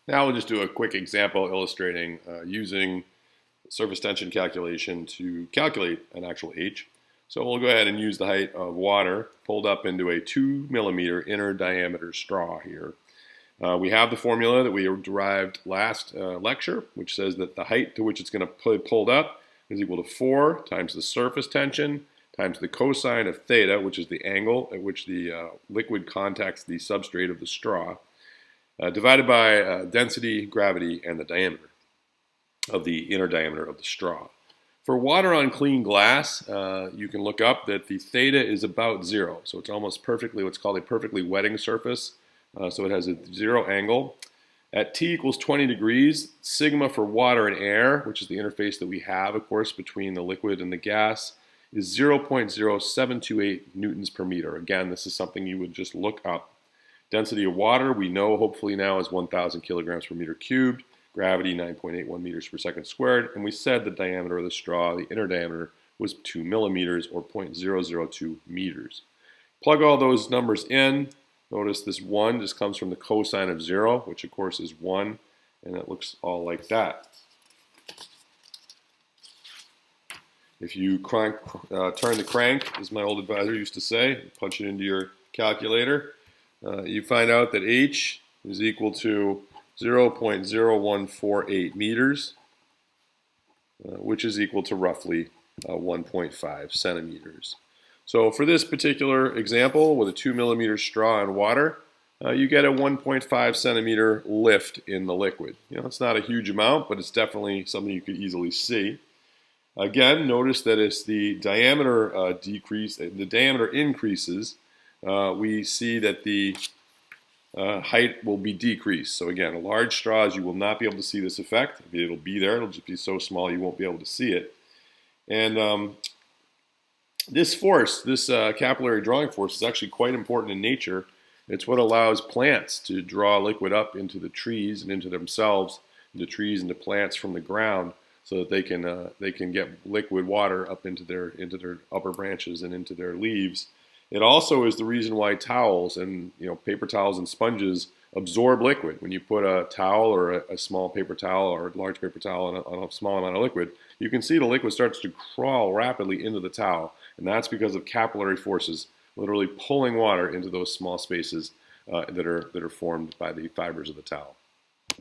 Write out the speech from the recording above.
Now we'll just do a quick example illustrating using surface tension calculation to calculate an actual H. So we'll go ahead and use the height of water pulled up into a 2 millimeter inner diameter straw here. We have the formula that we derived last lecture, which says that the height to which it's going to be pulled up is equal to 4 times the surface tension times the cosine of theta, which is the angle at which the liquid contacts the substrate of the straw, divided by density, gravity, and the diameter of the inner diameter of the straw. For water on clean glass, you can look up that the theta is about 0. So it's almost perfectly what's called a perfectly wetting surface. So it has a 0 angle. At T equals 20 degrees, sigma for water and air, which is the interface that we have, of course, between the liquid and the gas, is 0.0728 newtons per meter. Again, this is something you would just look up. Density of water, we know hopefully now, is 1,000 kilograms per meter cubed. Gravity, 9.81 meters per second squared. And we said the diameter of the straw, the inner diameter, was 2 millimeters or 0.002 meters. Plug all those numbers in. Notice this 1 just comes from the cosine of 0, which of course is 1. And it looks all like that. If you turn the crank, as my old advisor used to say, punch it into your calculator, you find out that H is equal to 0.0148 meters, which is equal to roughly 1.5 centimeters. So for this particular example, with a 2 millimeter straw and water, you get a 1.5 centimeter lift in the liquid. It's not a huge amount, but it's definitely something you could easily see. Again, notice that as the diameter the diameter increases, we see that the height will be decreased. So again, large straws, you will not be able to see this effect. It'll be there. It'll just be so small you won't be able to see it. And this force, this capillary drawing force, is actually quite important in nature. It's what allows plants to draw liquid up into the trees and into themselves, into trees, into plants from the ground, so that they can get liquid water up into their upper branches and into their leaves. It also is the reason why towels and paper towels and sponges absorb liquid. When you put a towel or a small paper towel or a large paper towel on a small amount of liquid, you can see the liquid starts to crawl rapidly into the towel, and that's because of capillary forces literally pulling water into those small spaces that are formed by the fibers of the towel.